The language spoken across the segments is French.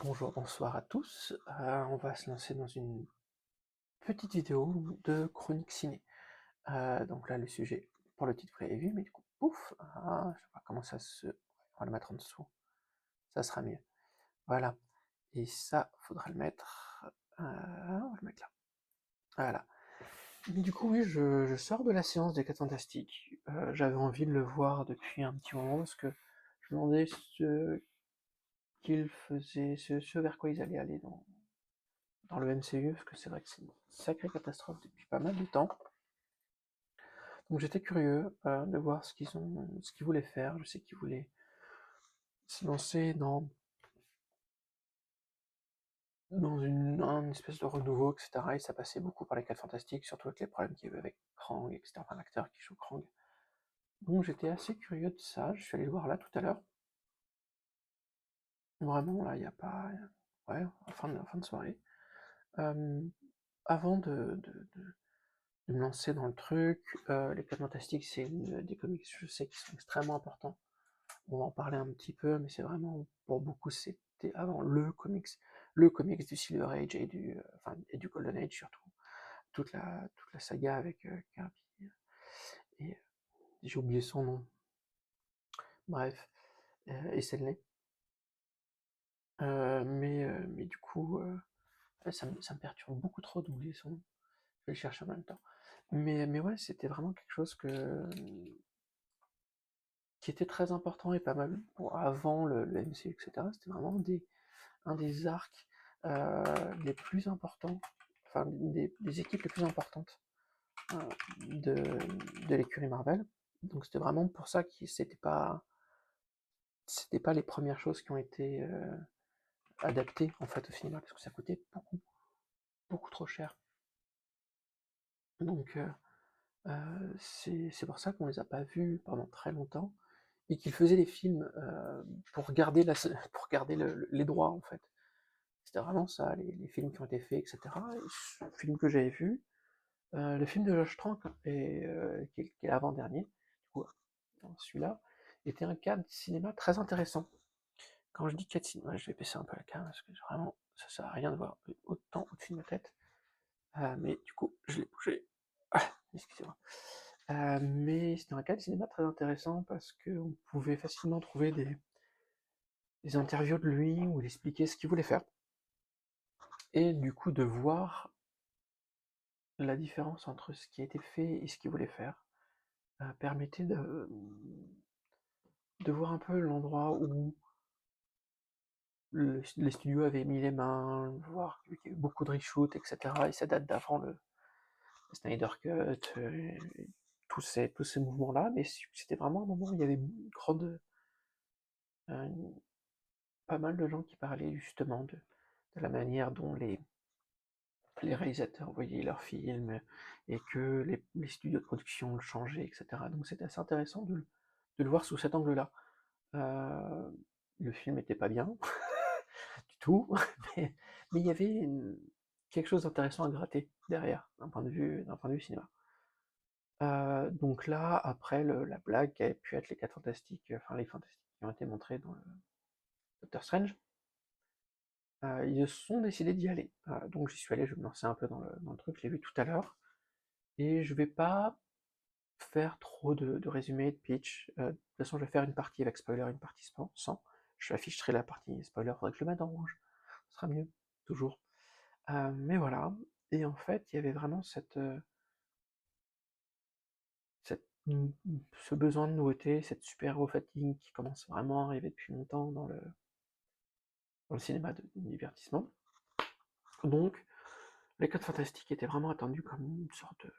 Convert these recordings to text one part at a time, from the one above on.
Bonjour, bonsoir à tous. On va se lancer dans une petite vidéo de chronique ciné. Donc là, le sujet, pour le titre, vous l'avez vu, mais du coup, pouf, je sais pas comment ça se... On va le mettre en dessous, ça sera mieux. Voilà. Et ça, faudra le mettre... on va le mettre là. Voilà. Mais du coup, oui, je sors de la séance des 4 Fantastiques. J'avais envie de le voir depuis un petit moment, parce que je me demandais ce qu'ils faisaient, ce vers quoi ils allaient aller dans le MCU, parce que c'est vrai que c'est une sacrée catastrophe depuis pas mal de temps. Donc j'étais curieux de voir ce qu'ils voulaient faire. Je sais qu'ils voulaient se lancer dans une espèce de renouveau, etc. Et ça passait beaucoup par les 4 Fantastiques, surtout avec les problèmes qu'il y avait avec Krang, etc. Enfin, l'acteur qui joue Krang. Donc j'étais assez curieux de ça. Je suis allé le voir là tout à l'heure. Vraiment, là, il n'y a pas... Ouais, en fin de soirée. Euh, Avant de me lancer dans le truc. Les 4 Fantastiques, c'est une des comics, je sais, qui sont extrêmement importants. On va en parler un petit peu, mais c'est vraiment, pour beaucoup, c'était avant le comics du Silver Age et du Golden Age surtout. Toute la saga avec Kirby et j'ai oublié son nom. Bref, et Stanley. Mais du coup, ça me perturbe beaucoup trop d'oublier son nom. Je vais le chercher en même temps. Mais ouais, c'était vraiment quelque chose qui était très important et pas mal avant le MCU, etc. C'était vraiment un des arcs les plus importants, enfin des équipes les plus importantes euh, de l'écurie Marvel. Donc c'était vraiment pour ça que c'était pas les premières choses qui ont été adaptées en fait au cinéma, parce que ça coûtait beaucoup, beaucoup trop cher. Donc c'est pour ça qu'on les a pas vus pendant très longtemps et qu'ils faisaient les films pour garder, les droits en fait. C'était vraiment ça, les films qui ont été faits, etc. Et ce film que j'avais vu, le film de Josh Trank, qui est l'avant-dernier, du coup, celui-là, était un cas de cinéma très intéressant. Quand je dis cas de cinéma, je vais baisser un peu la cam, parce que vraiment, ça sert à rien de voir autant au-dessus de ma tête. Mais du coup, je l'ai bougé. Excusez-moi. Mais c'était un cas de cinéma très intéressant parce qu'on pouvait facilement trouver des interviews de lui où il expliquait ce qu'il voulait faire. Et du coup, de voir la différence entre ce qui a été fait et ce qu'il voulait faire permettait de voir un peu l'endroit où les studios avaient mis les mains, voir qu'il y a eu beaucoup de reshoots, etc. Et ça date d'avant le Snyder Cut, tous ces mouvements-là, mais c'était vraiment un moment où il y avait euh, pas mal de gens qui parlaient justement de la manière dont les réalisateurs voyaient leurs films et que les studios de production le changeaient, etc. Donc c'était assez intéressant de le voir sous cet angle-là. Euh, le film était pas bien du tout, mais, mais il y avait quelque chose d'intéressant à gratter derrière, d'un point de vue cinéma. Donc là, après la blague qui avait pu être les 4 Fantastiques, enfin les Fantastiques qui ont été montrés dans le Doctor Strange, ils se sont décidés d'y aller. Donc j'y suis allé, je vais me lancer un peu dans le truc, je l'ai vu tout à l'heure, et je vais pas faire trop de résumé, de pitch. De toute façon, je vais faire une partie avec spoiler, une partie sans. Je afficherai la partie spoiler, faudrait que je le mette en rouge, ce sera mieux, toujours. Mais voilà, et en fait, il y avait vraiment cette, ce besoin de nouveauté, cette super-héros fatigue qui commence vraiment à arriver depuis longtemps dans le cinéma de divertissement. Donc, les 4 Fantastiques étaient vraiment attendus comme une sorte de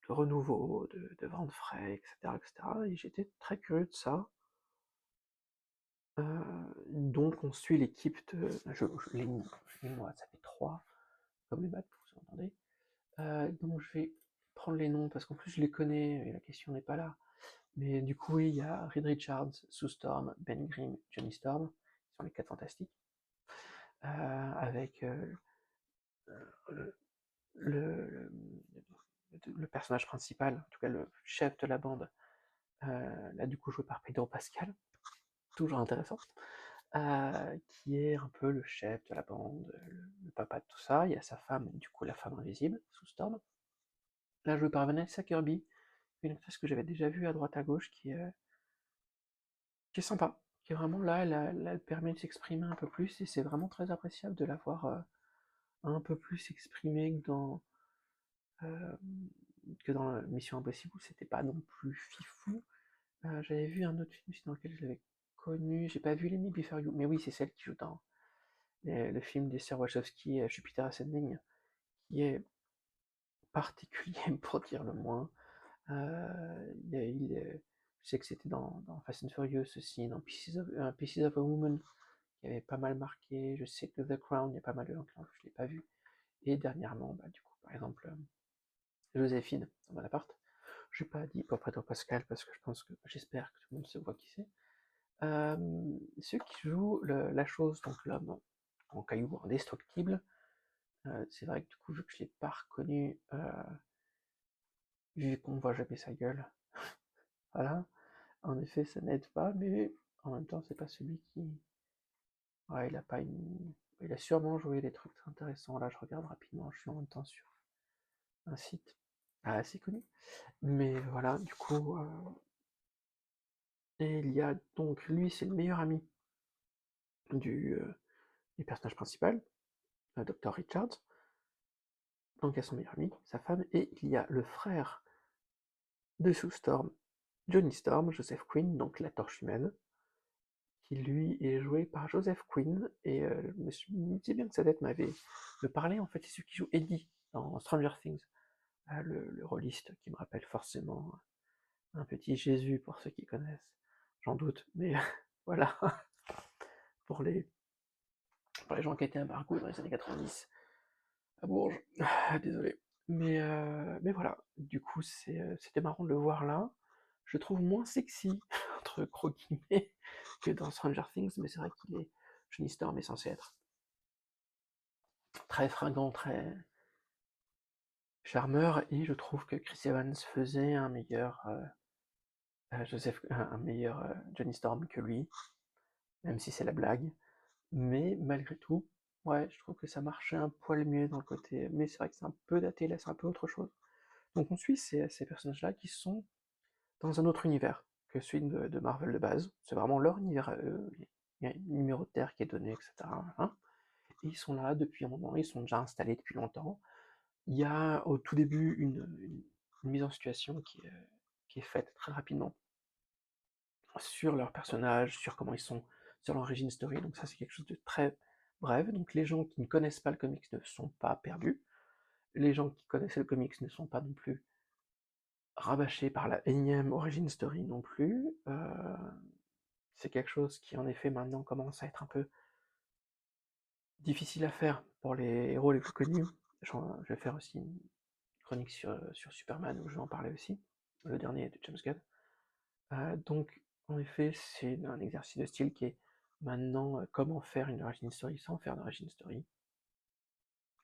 renouveau, de vent frais, etc., etc. Et j'étais très curieux de ça. Donc, on suit l'équipe de. Les mois, ça fait 3, comme les maths, vous entendez. Donc, je vais prendre les noms parce qu'en plus, je les connais et la question n'est pas là. Mais du coup, oui, il y a Reed Richards, Sue Storm, Ben Grimm, Johnny Storm, qui sont les 4 Fantastiques. Avec le, le, le personnage principal, en tout cas le chef de la bande, là du coup joué par Pedro Pascal, toujours intéressant. qui est un peu le chef de la bande, le papa de tout ça. Il y a sa femme, du coup la femme invisible, sous Storm. Là, jouée par Vanessa Kirby, une actrice que j'avais déjà vue à droite à gauche, qui est sympa, qui est vraiment là, elle permet de s'exprimer un peu plus, et c'est vraiment très appréciable de la voir un peu plus exprimée euh, que dans Mission Impossible, où c'était pas non plus fifou. J'avais vu un autre film aussi dans lequel je l'avais connu, j'ai pas vu Les Me Before You, mais oui, c'est celle qui joue dans le film des sœurs Wachowski, Jupiter Ascending, qui est particulier pour dire le moins. Je sais que c'était dans Fast and Furious aussi, dans Pieces of a Woman, qui avait pas mal marqué. Je sais que The Crown, il y a pas mal de gens qui je l'ai pas vu. Et dernièrement, bah, du coup, par exemple, Joséphine dans Bonaparte. Je n'ai pas dit pour Pedro Pascal parce que j'espère que tout le monde se voit qui c'est. Ceux qui jouent la chose, donc l'homme en caillou indestructible, c'est vrai que du coup, vu que je l'ai pas reconnu, vu qu'on voit jamais sa gueule, voilà, en effet, ça n'aide pas, mais en même temps, c'est pas celui qui. Ouais, il a pas une. Il a sûrement joué des trucs très intéressants. Là, je regarde rapidement, je suis en même temps sur un site assez connu. Mais voilà, du coup, et il y a donc lui, c'est le meilleur ami du, du personnage principal, Dr. Richards. Donc il y a son meilleur ami, sa femme, et il y a le frère de Sue Storm, Johnny Storm, Joseph Quinn, donc la torche humaine, qui lui est joué par Joseph Quinn, et je me disais bien que sa tête me parlait, en fait, c'est celui qui joue Eddie dans Stranger Things, le rôliste qui me rappelle forcément un petit Jésus pour ceux qui connaissent, j'en doute, mais voilà, pour les, pour les gens qui étaient à Margaux dans les années 90, à Bourges, désolé. Mais voilà, du coup, c'était marrant de le voir là. Je le trouve moins sexy, entre gros guillemets, que dans Stranger Things, mais c'est vrai qu'il est. Johnny Storm est censé être très fringant, très charmeur, et je trouve que Chris Evans faisait un meilleur un meilleur Johnny Storm que lui, même si c'est la blague. Mais malgré tout, ouais, je trouve que ça marchait un poil mieux dans le côté. Mais c'est vrai que c'est un peu daté, là, c'est un peu autre chose. Donc on suit ces personnages-là qui sont dans un autre univers que celui de Marvel de base. C'est vraiment leur univers à eux. Il y a un numéro de Terre qui est donné, etc. Hein. Et ils sont là depuis un moment, ils sont déjà installés depuis longtemps. Il y a au tout début une mise en situation qui est faite très rapidement sur leurs personnages, sur comment ils sont, sur l'origin story. Donc ça c'est quelque chose de très bref. Donc les gens qui ne connaissent pas le comics ne sont pas perdus. Les gens qui connaissaient le comics ne sont pas non plus rabâchés par la énième origin story non plus. C'est quelque chose qui en effet maintenant commence à être un peu difficile à faire pour les héros les plus connus. Je vais faire aussi une chronique sur Superman où je vais en parler aussi, le dernier de James Gunn. Donc en effet c'est un exercice de style qui est maintenant comment faire une origin story sans faire d'origin story.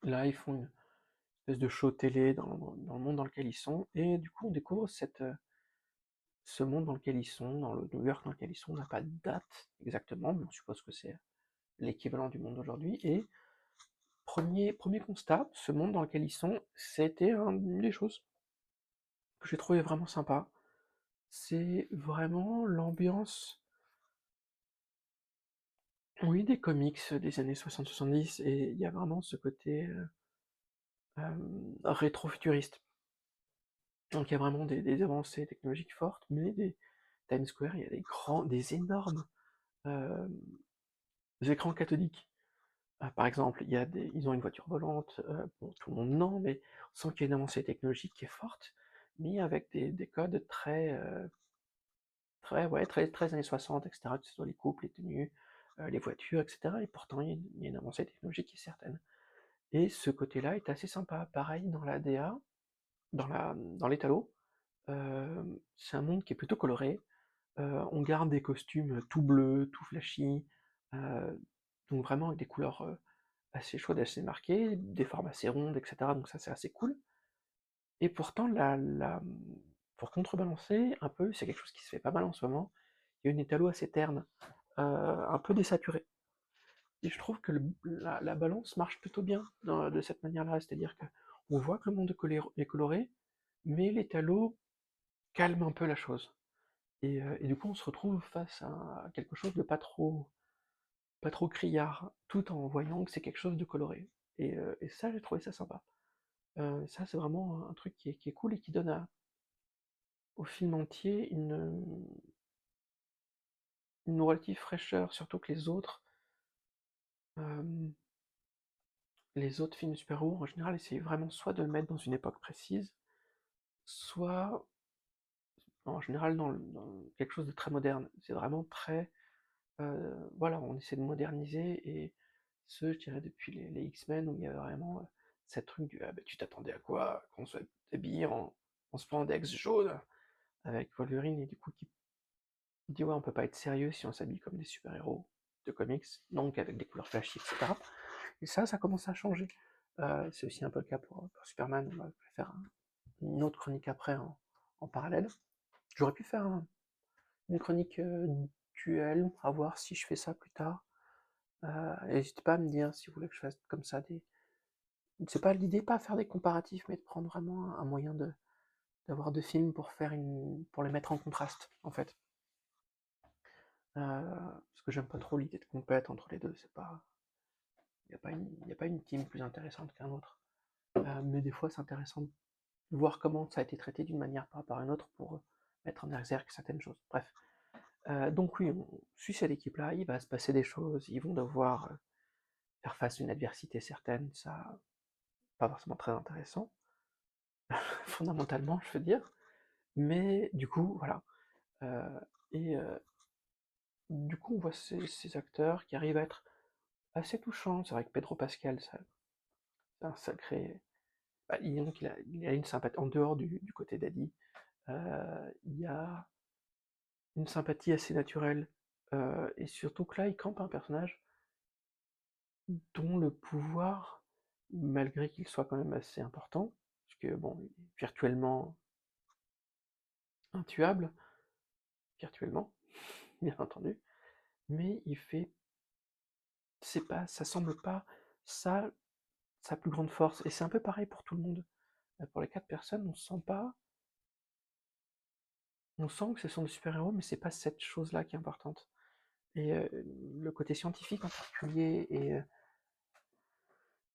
Là ils font une espèce de show télé dans le monde dans lequel ils sont, et du coup on découvre ce monde dans lequel ils sont, dans le New York dans lequel ils sont. On n'a pas de date exactement, mais on suppose que c'est l'équivalent du monde d'aujourd'hui. Et premier constat, ce monde dans lequel ils sont, c'était une des choses que j'ai trouvé vraiment sympa. C'est vraiment l'ambiance, oui, des comics des années 60-70, et il y a vraiment ce côté rétro-futuriste. Donc il y a vraiment des avancées technologiques fortes, mais Times Square, il y a des énormes euh, écrans cathodiques. Par exemple, ils ont une voiture volante, bon, tout le monde non, mais on sent qu'il y a une avancée technologique qui est forte, mais avec des codes ouais, très années 60, etc., que ce soit les couples, les tenues, les voitures, etc. Et pourtant, il y a une avancée technologique qui est certaine. Et ce côté-là est assez sympa. Pareil dans la DA, dans l'étalo, c'est un monde qui est plutôt coloré. On garde des costumes tout bleus, tout flashy, donc vraiment avec des couleurs assez chaudes, assez marquées, des formes assez rondes, etc. Donc ça c'est assez cool. Et pourtant, pour contrebalancer un peu, c'est quelque chose qui se fait pas mal en ce moment, il y a une étalo assez terne, un peu désaturé. Et je trouve que la balance marche plutôt bien de cette manière-là, c'est-à-dire que on voit que le monde est coloré, mais les talos calment un peu la chose. Et du coup, on se retrouve face à quelque chose de pas trop criard, tout en voyant que c'est quelque chose de coloré. Et ça, j'ai trouvé ça sympa. Ça, c'est vraiment un truc qui est cool et qui donne au film entier une relative fraîcheur, surtout que euh, les autres films de super-héros, en général, essayaient vraiment soit de le mettre dans une époque précise, soit, en général, dans quelque chose de très moderne. C'est vraiment très... voilà, on essaie de moderniser, et je dirais, depuis les X-Men, où il y a vraiment cette truc du «Ah bah, tu t'attendais à quoi? Qu'on soit habillé en spandex jaune avec Wolverine», et du coup, qui dit «Ouais, on peut pas être sérieux si on s'habille comme des super-héros de comics, donc avec des couleurs flashy, etc.» Et ça commence à changer. C'est aussi un peu le cas pour Superman. On va faire une autre chronique après en parallèle. J'aurais pu faire une chronique duel, à voir si je fais ça plus tard. N'hésitez pas à me dire si vous voulez que je fasse comme ça des. C'est pas l'idée, pas faire des comparatifs, mais de prendre vraiment un moyen d'avoir deux films pour les mettre en contraste, en fait. Parce que j'aime pas trop l'idée de compète entre les deux. C'est pas. Y a pas une team plus intéressante qu'un autre. Mais des fois, c'est intéressant de voir comment ça a été traité d'une manière par rapport à une autre pour mettre en exergue certaines choses. Bref. Donc oui, on suit cette équipe-là, il va se passer des choses, ils vont devoir faire face à une adversité certaine, ça, pas forcément très intéressant, fondamentalement, je veux dire, mais du coup, voilà. Euh, et du coup, on voit ces acteurs qui arrivent à être assez touchants. C'est vrai que Pedro Pascal, c'est un sacré. Bah, donc, il a une sympathie, en dehors du côté d'Adi, il y a une sympathie assez naturelle, et surtout que là, il campe un personnage dont le pouvoir, malgré qu'il soit quand même assez important, parce que bon, il est virtuellement intuable, virtuellement, bien entendu, mais ça semble pas ça sa plus grande force, et c'est un peu pareil pour tout le monde. Pour les quatre personnes, on sent que ce sont des super-héros, mais c'est pas cette chose-là qui est importante. Et le côté scientifique en particulier, et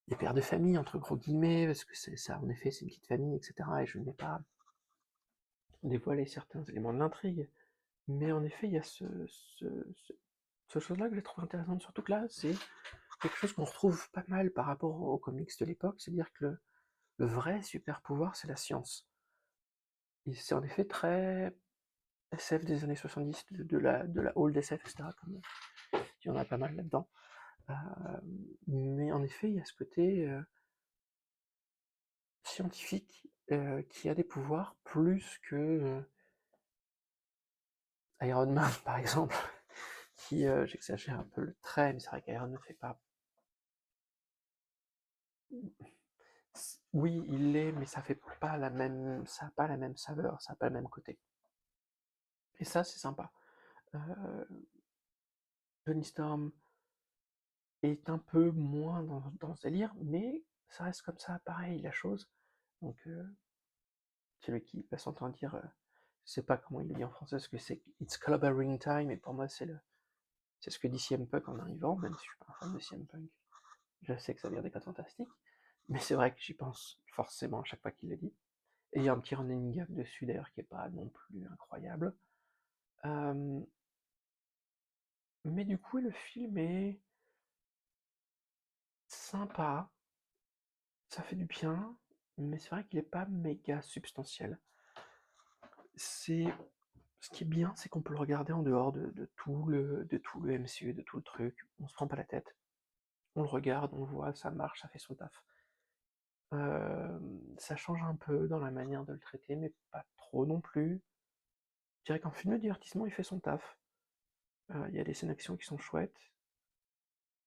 les pères de famille, entre gros guillemets, parce que c'est ça, en effet, c'est une petite famille, etc. Et je ne vais pas dévoiler certains éléments de l'intrigue, mais en effet, il y a ce chose-là que je trouve intéressante, surtout que là, c'est quelque chose qu'on retrouve pas mal par rapport aux comics de l'époque, c'est-à-dire que le vrai super pouvoir, c'est la science. Et c'est en effet très SF des années 70, de la old SF, etc., comme il y en a pas mal là-dedans. Euh, mais en effet, il y a ce côté scientifique qui a des pouvoirs plus que Iron Man, par exemple, qui, j'exagère un peu le trait, mais c'est vrai qu'Iron ne fait pas. Oui, il l'est, mais ça fait pas ça a pas la même saveur, ça a pas le même côté. Et ça, c'est sympa. Euh, Johnny Storm est un peu moins dans ce délire, mais ça reste comme ça, pareil, la chose. Donc, celui qui passe son temps à dire, je sais pas comment il le dit en français, ce que c'est It's clobbering time, et pour moi, c'est ce que dit CM Punk en arrivant, même si je suis pas un fan de CM Punk. Je sais que ça vient des 4 Fantastiques, mais c'est vrai que j'y pense forcément à chaque fois qu'il le dit. Et il y a un petit running gag dessus d'ailleurs qui est pas non plus incroyable. Euh, mais du coup, le film est sympa, ça fait du bien, mais c'est vrai qu'il est pas méga substantiel. C'est Ce qui est bien, c'est qu'on peut le regarder en dehors de tout le MCU, de tout le truc. On se prend pas la tête. On le regarde, on le voit, ça marche, ça fait son taf. Ça change un peu dans la manière de le traiter, mais pas trop non plus. Je dirais qu'en film de divertissement, il fait son taf. Il y a des scènes d'action qui sont chouettes.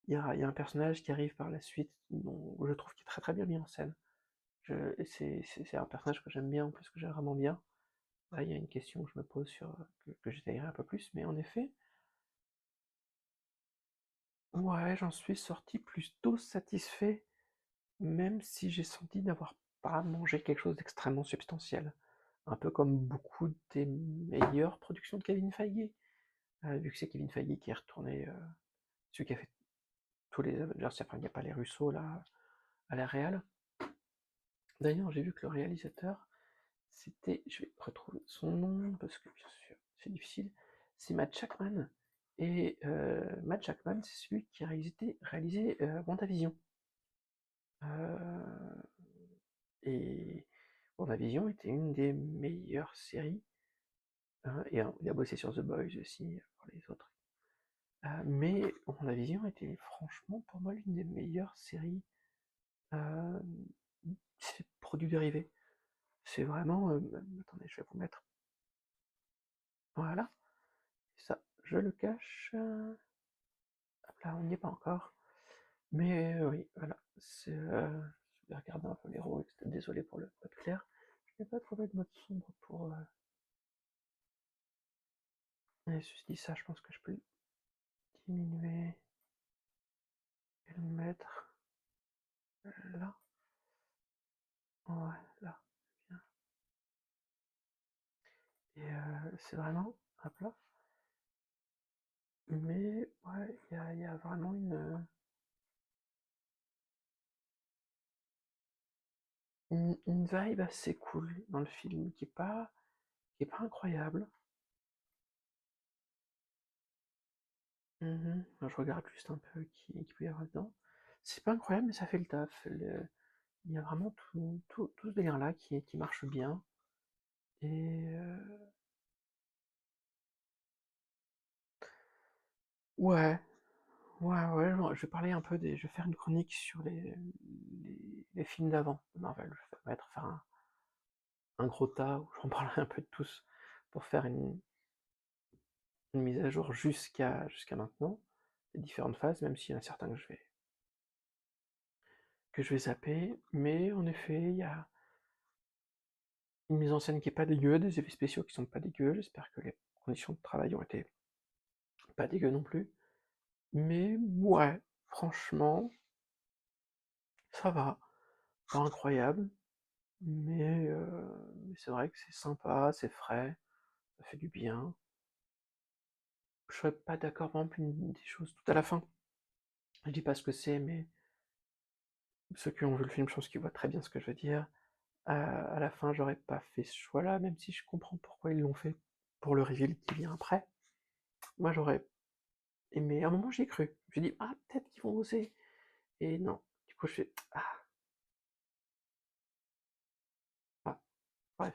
Il y a un personnage qui arrive par la suite, dont je trouve qu'il est très très bien mis en scène. Et c'est un personnage que j'aime bien, en plus que j'aime vraiment bien. Là, il y a une question que je me pose que j'étayerai un peu plus, mais en effet, Ouais, j'en suis sorti plutôt satisfait, même si j'ai senti n'avoir pas mangé quelque chose d'extrêmement substantiel. Un peu comme beaucoup des meilleures productions de Kevin Feige. Vu que c'est Kevin Feige qui est retourné, celui qui a fait tous les Avengers, enfin il n'y a pas les Russo là, à la réal. D'ailleurs, j'ai vu que le réalisateur, c'était, je vais retrouver son nom, parce que bien sûr, c'est difficile, c'est Matt Shakman. Et Matt Shakman, c'est celui qui a réalisé WandaVision. Euh, et WandaVision était une des meilleures séries, hein, et il a bossé sur The Boys aussi, pour les autres. Mais WandaVision était franchement pour moi l'une des meilleures séries euh, produits dérivés. C'est vraiment. Attendez, je vais vous mettre. Voilà. Ça, je le cache. Hop là, on n'y est pas encore. Mais oui, voilà. Je vais regarder un peu les rôles. Désolé pour le mode clair. Je n'ai pas trouvé de mode sombre pour. Et ceci dit, ça, je pense que je peux le diminuer et le mettre là. Ouais, là. Bien. Et c'est vraiment. Hop là. Mais ouais, il y a vraiment une vibe assez cool dans le film qui est pas incroyable. Je regarde juste un peu qui peut y avoir dedans. C'est pas incroyable, mais ça fait le taf. Il y a vraiment tout ce délire-là qui marche bien. Et ouais, ouais, je vais parler un peu des. Je vais faire une chronique sur les films d'avant de Marvel. Je vais faire un gros tas où j'en parlerai un peu de tous pour faire une mise à jour jusqu'à maintenant, les différentes phases, même s'il y en a certains que je vais zapper. Mais en effet, il y a une mise en scène qui est pas dégueu, des effets spéciaux qui sont pas dégueux. J'espère que les conditions de travail ont été pas dégueu non plus. Mais ouais, franchement, ça va. Pas incroyable, mais c'est vrai que c'est sympa, c'est frais, ça fait du bien. Je serais pas d'accord, par exemple, une des choses tout à la fin. Je dis pas ce que c'est, mais ceux qui ont vu le film, je pense qu'ils voient très bien ce que je veux dire. À la fin, j'aurais pas fait ce choix-là, même si je comprends pourquoi ils l'ont fait pour le reveal qui vient après. Moi, j'aurais aimé. À un moment, j'y ai cru. J'ai dit, ah, peut-être qu'ils vont oser. Et non. Du coup, je fais, ah, bref.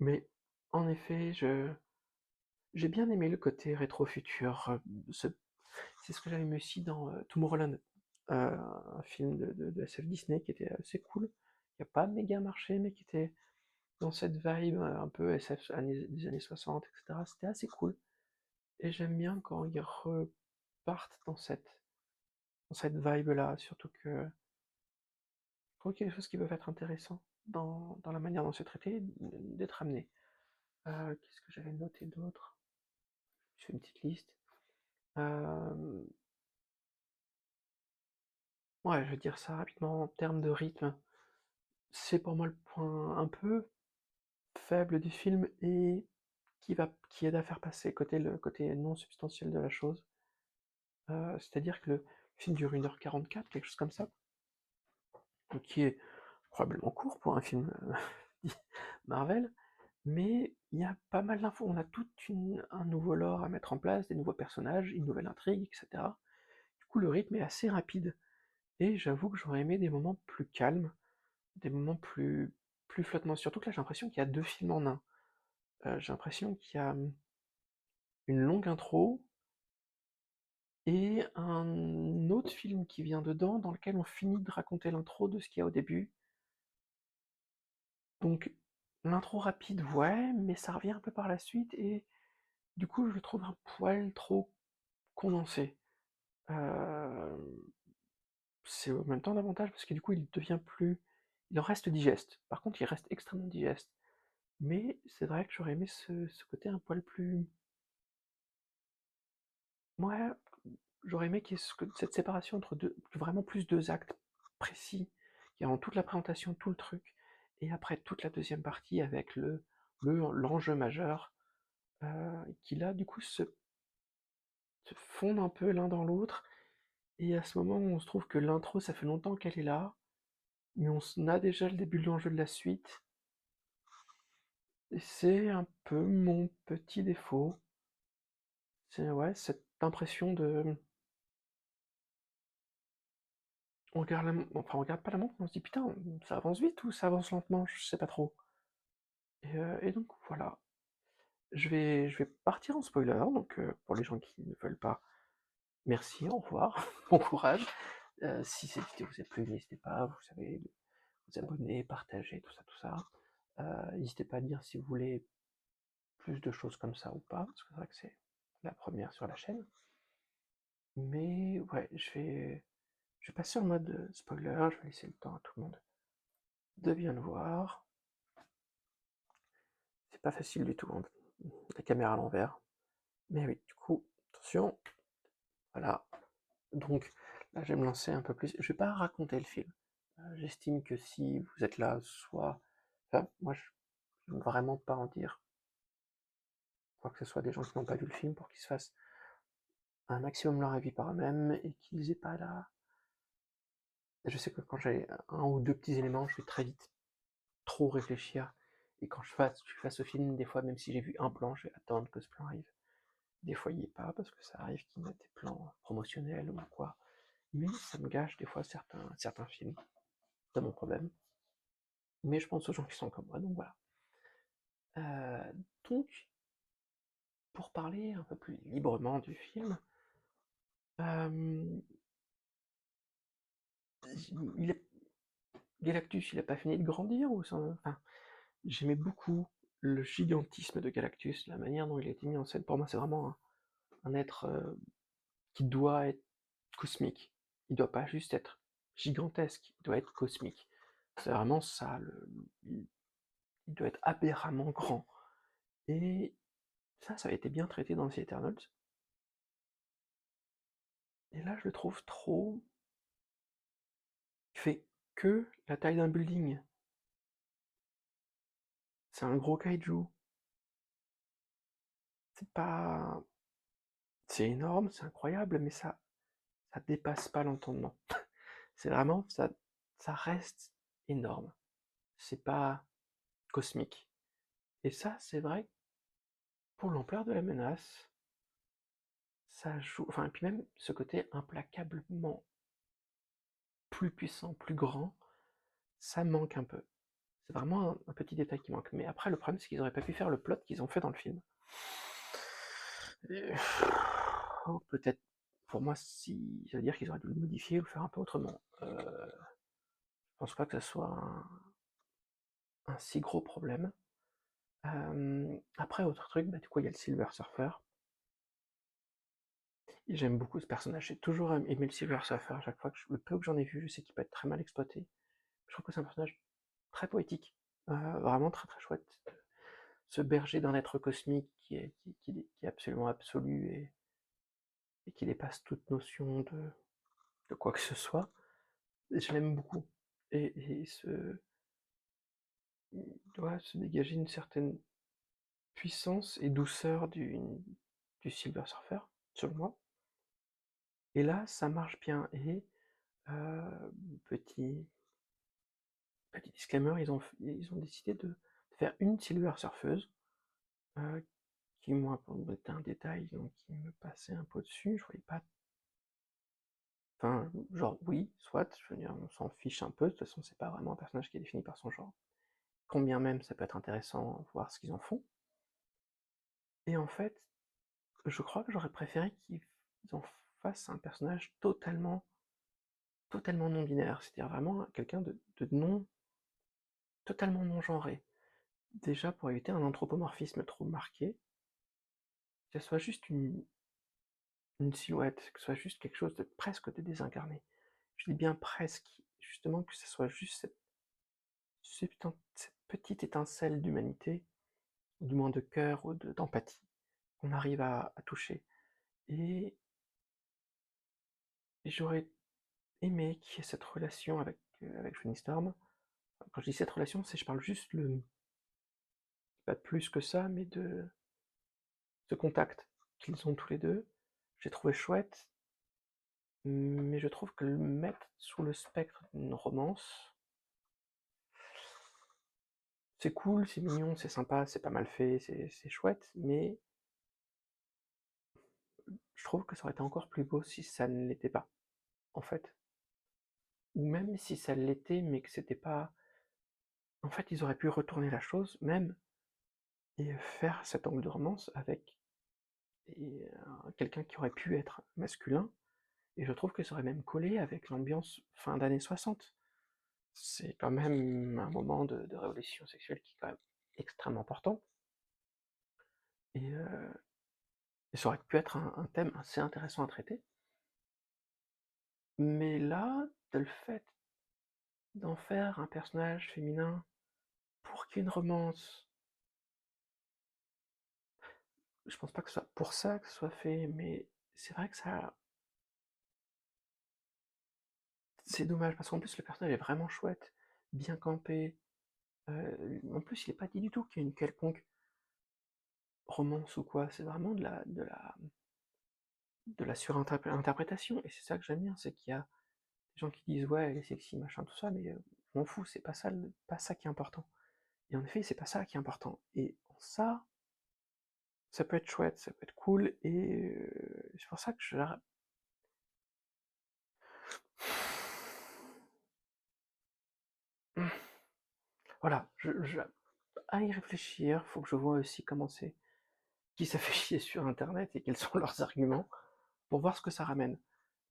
Mais en effet, j'ai bien aimé le côté rétro-futur. C'est ce que j'avais aimé aussi dans Tomorrowland, un film de SF Disney qui était assez cool, qui n'a pas méga marché, mais qui était dans cette vibe un peu SF des années 60, etc. C'était assez cool. Et j'aime bien quand ils repartent dans cette vibe-là, surtout que je trouve qu'il y a des choses qui peuvent être intéressantes dans la manière dont c'est traité, d'être amené. Qu'est-ce que j'avais noté d'autre? Je fais une petite liste. Euh, ouais, je vais dire ça rapidement en termes de rythme. C'est pour moi le point un peu faible du film et qui aide à faire passer le côté non substantiel de la chose. C'est-à-dire que le film dure 1h44, quelque chose comme ça, donc qui est probablement court pour un film Marvel, mais il y a pas mal d'infos. On a un nouveau lore à mettre en place, des nouveaux personnages, une nouvelle intrigue, etc. Du coup, le rythme est assez rapide, et j'avoue que j'aurais aimé des moments plus calmes, des moments plus flottements. Surtout que là, j'ai l'impression qu'il y a deux films en un. J'ai l'impression qu'il y a une longue intro et un autre film qui vient dedans dans lequel on finit de raconter l'intro de ce qu'il y a au début. Donc l'intro rapide, ouais, mais ça revient un peu par la suite et du coup je le trouve un poil trop condensé. Euh, c'est en même temps d'avantage parce que du coup il devient plus. Il en reste digeste. Par contre il reste extrêmement digeste. Mais c'est vrai que j'aurais aimé ce côté un poil plus. Ouais, j'aurais aimé qu'il y ait cette séparation entre vraiment plus 2 actes précis, qui ont toute la présentation, tout le truc, et après toute la deuxième partie avec l'enjeu majeur, qui là, du coup, se fondent un peu l'un dans l'autre, et à ce moment, on se trouve que l'intro, ça fait longtemps qu'elle est là, mais on a déjà le début de l'enjeu de la suite, et c'est un peu mon petit défaut. C'est, ouais, cette impression de... On regarde enfin, on regarde pas la montre, on se dit putain, ça avance vite ou ça avance lentement, je sais pas trop. Et donc voilà, je vais partir en spoiler, donc pour les gens qui ne veulent pas, merci, au revoir, bon courage. Si cette vidéo vous a plu, n'hésitez pas, vous savez, de vous abonner, partager, tout ça. N'hésitez pas à dire si vous voulez plus de choses comme ça ou pas, parce que c'est vrai que c'est la première sur la chaîne. Mais ouais, je vais passer en mode spoiler, je vais laisser le temps à tout le monde de bien le voir. C'est pas facile du tout, hein, la caméra à l'envers. Mais oui, du coup, attention, voilà. Donc là, je vais me lancer un peu plus. Je vais pas raconter le film. J'estime que si vous êtes là, soit... Enfin, moi, je ne veux vraiment pas en dire quoi que ce soit des gens qui n'ont pas vu le film pour qu'ils se fassent un maximum leur avis par eux-mêmes et qu'ils aient pas là... Je sais que quand j'ai un ou deux petits éléments, je vais très vite trop réfléchir. Et quand je suis face au film, des fois, même si j'ai vu un plan, je vais attendre que ce plan arrive. Des fois, il n'y est pas, parce que ça arrive qu'ils mettent des plans promotionnels ou quoi. Mais ça me gâche des fois certains films. C'est mon problème. Mais je pense aux gens qui sont comme moi, donc voilà. Donc, pour parler un peu plus librement du film, euh, il est, Galactus, il n'a pas fini de grandir ou ça, enfin, j'aimais beaucoup le gigantisme de Galactus, la manière dont il a été mis en scène. Pour moi, c'est vraiment un être qui doit être cosmique. Il doit pas juste être gigantesque, il doit être cosmique. C'est vraiment ça, il doit être aberramment grand. Et ça a été bien traité dans The Eternals. Et là, je le trouve trop... Il fait que la taille d'un building. C'est un gros kaiju. C'est pas... C'est énorme, c'est incroyable, mais ça dépasse pas l'entendement. C'est vraiment... Ça reste énorme. C'est pas cosmique. Et ça, c'est vrai, pour l'ampleur de la menace, ça joue... Enfin, et puis même ce côté implacablement plus puissant, plus grand, ça manque un peu. C'est vraiment un petit détail qui manque. Mais après, le problème, c'est qu'ils auraient pas pu faire le plot qu'ils ont fait dans le film. Et... oh, peut-être, pour moi, si ça veut dire qu'ils auraient dû le modifier ou le faire un peu autrement. Je pense pas que ça soit un si gros problème. Après, autre truc, bah, du coup, il y a le Silver Surfer. Et j'aime beaucoup ce personnage. J'ai toujours aimé le Silver Surfer. À chaque fois le peu que j'en ai vu, je sais qu'il peut être très mal exploité. Je trouve que c'est un personnage très poétique. Vraiment très très chouette. Ce berger d'un être cosmique qui est absolument absolu et qui dépasse toute notion de quoi que ce soit. Et je l'aime beaucoup. Et il doit se dégager une certaine puissance et douceur du Silver Surfer, selon moi. Et là, ça marche bien. Et petit, petit disclaimer, ils ont décidé de faire une Silver Surfeuse, qui, moi, c'était un détail donc, qui me passait un peu dessus. Je voyais pas. Enfin, genre, oui, soit, je veux dire, on s'en fiche un peu. De toute façon, c'est pas vraiment un personnage qui est défini par son genre. Combien même ça peut être intéressant de voir ce qu'ils en font. Et en fait, je crois que j'aurais préféré qu'ils en fassent un personnage totalement non binaire, c'est-à-dire vraiment quelqu'un de non, totalement non genré. Déjà pour éviter un anthropomorphisme trop marqué, que ce soit juste une silhouette, que ce soit juste quelque chose de presque de désincarné. Je dis bien presque, justement que ce soit juste cette petite étincelle d'humanité, ou du moins de cœur ou d'empathie, qu'on arrive à toucher. Et Et j'aurais aimé qu'il y ait cette relation avec Johnny Storm. Quand je dis cette relation, je parle juste pas de plus que ça, mais de ce contact qu'ils ont tous les deux. J'ai trouvé chouette, mais je trouve que le mettre sous le spectre d'une romance, c'est cool, c'est mignon, c'est sympa, c'est pas mal fait, c'est chouette, mais je trouve que ça aurait été encore plus beau si ça ne l'était pas, en fait. Ou même si ça l'était, mais que c'était pas. En fait, ils auraient pu retourner la chose, même, et faire cet angle de romance avec quelqu'un qui aurait pu être masculin, et je trouve que ça aurait même collé avec l'ambiance fin d'années 60. C'est quand même un moment de révolution sexuelle qui est quand même extrêmement important, et ça aurait pu être un thème assez intéressant à traiter. Mais là, de le fait d'en faire un personnage féminin pour qu'il y ait une romance, je pense pas que ce soit pour ça que ce soit fait, mais c'est vrai que ça. C'est dommage, parce qu'en plus le personnage est vraiment chouette, bien campé. En plus, il est pas dit du tout qu'il y a une quelconque romance ou quoi, c'est vraiment de la surinterprétation, et c'est ça que j'aime bien, c'est qu'il y a des gens qui disent ouais, elle est sexy, machin, tout ça, mais je m'en fous, c'est pas ça qui est important. Et en effet, c'est pas ça qui est important. Et ça peut être chouette, ça peut être cool, et c'est pour ça que voilà, à y réfléchir, faut que je vois aussi comment c'est, qui ça fait chier sur internet et quels sont leurs arguments, pour voir ce que ça ramène.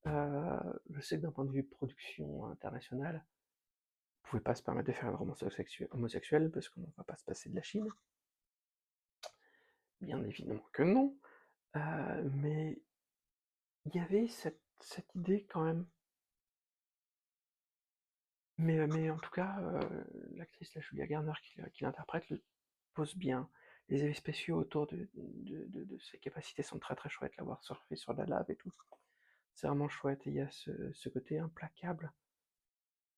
Je sais que d'un point de vue production internationale, on pouvait pas se permettre de faire une romance homosexuelle parce qu'on ne va pas se passer de la Chine. Bien évidemment que non. Mais il y avait cette idée quand même. Mais en tout cas, l'actrice Julia Garner qui l'interprète pose bien. Les effets spéciaux autour de ses capacités sont très très chouettes, la voir surfer sur la lave et tout. C'est vraiment chouette, et il y a ce côté implacable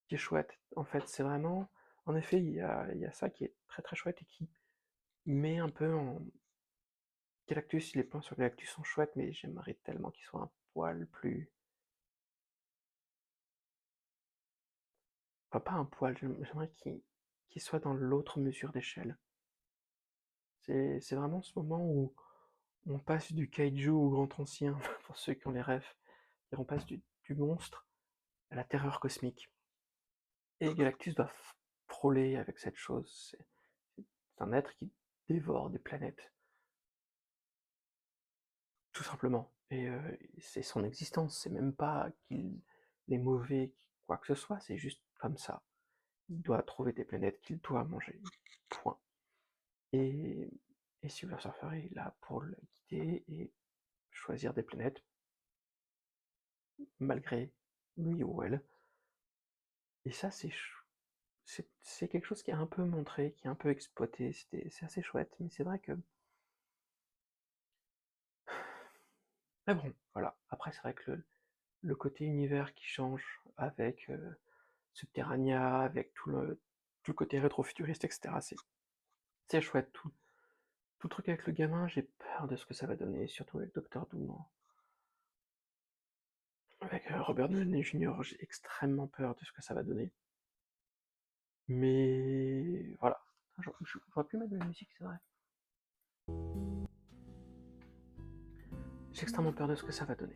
qui est chouette. En fait, c'est vraiment. En effet, il y a ça qui est très très chouette et qui met un peu en. Galactus, les plans sur Galactus sont chouettes, mais j'aimerais tellement qu'ils soient un poil plus. Enfin, pas un poil, j'aimerais qu'il soit dans l'autre mesure d'échelle. C'est vraiment ce moment où on passe du kaiju au grand ancien, pour ceux qui ont les rêves, et on passe du monstre à la terreur cosmique. Et Galactus doit frôler avec cette chose. C'est un être qui dévore des planètes, tout simplement. Et c'est son existence, c'est même pas qu'il est mauvais, quoi que ce soit, c'est juste comme ça. Il doit trouver des planètes qu'il doit manger. Point. Et, et Silver Surfer est là pour le guider et choisir des planètes, malgré lui ou elle. Et ça, c'est quelque chose qui est un peu montré, qui est un peu exploité. C'est assez chouette, mais c'est vrai que. Mais bon, voilà. Après, c'est vrai que le côté univers qui change avec Subterranea, avec tout le côté rétro-futuriste, etc., c'est chouette. Tout le truc avec le gamin, j'ai peur de ce que ça va donner, surtout avec Docteur Doom. Avec Robert Downey Jr., j'ai extrêmement peur de ce que ça va donner. Mais voilà. J'aurais pu mettre de la musique, c'est vrai. J'ai extrêmement peur de ce que ça va donner.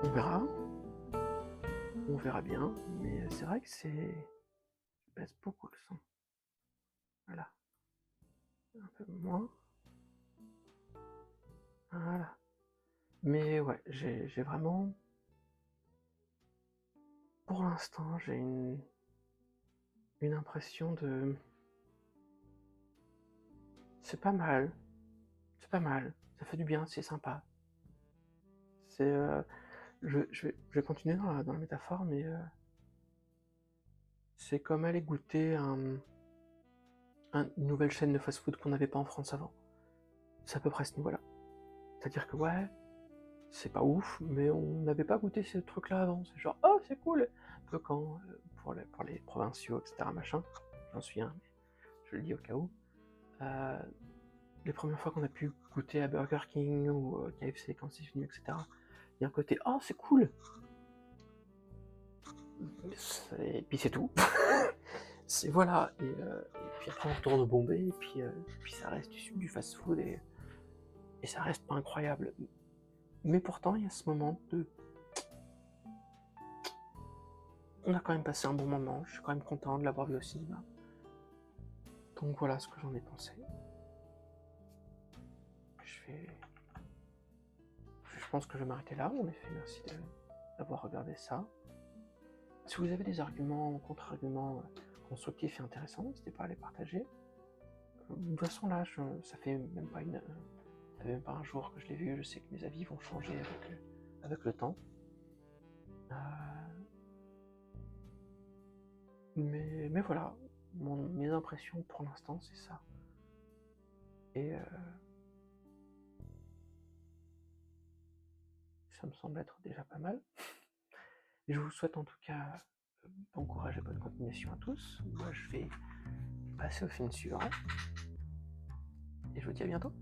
On verra. On verra bien. Mais c'est vrai que c'est. Je baisse beaucoup le son. Voilà. Un peu moins. Voilà. Mais ouais, j'ai vraiment. Pour l'instant, j'ai une impression de. C'est pas mal. C'est pas mal. Ça fait du bien, c'est sympa. C'est. Je vais continuer dans la métaphore, mais c'est comme aller goûter une nouvelle chaîne de fast-food qu'on n'avait pas en France avant. C'est à peu près ce niveau-là. C'est-à-dire que ouais, c'est pas ouf, mais on n'avait pas goûté ce truc-là avant. C'est genre, oh, c'est cool! Un peu quand, pour les provinciaux, etc., machin, j'en suis un, mais je le dis au cas où. Les premières fois qu'on a pu goûter à Burger King ou KFC quand c'est venu, etc., il y a un côté, oh, c'est cool! Et puis c'est tout. C'est voilà, et puis après on retourne bomber, et puis ça reste du fast-food, et ça reste pas incroyable. Mais pourtant, il y a ce moment de... On a quand même passé un bon moment, je suis quand même content de l'avoir vu au cinéma. Donc voilà ce que j'en ai pensé. Je pense que je vais m'arrêter là, en effet, merci d'avoir regardé ça. Si vous avez des arguments, contre-arguments constructifs et intéressants, n'hésitez pas à les partager. De toute façon là, ça fait même pas un jour que je l'ai vu, je sais que mes avis vont changer avec le temps. Mais voilà, mes impressions pour l'instant c'est ça. Et ça me semble être déjà pas mal. Et je vous souhaite en tout cas bon courage et bonne continuation à tous. Moi je vais passer au film suivant. Et je vous dis à bientôt.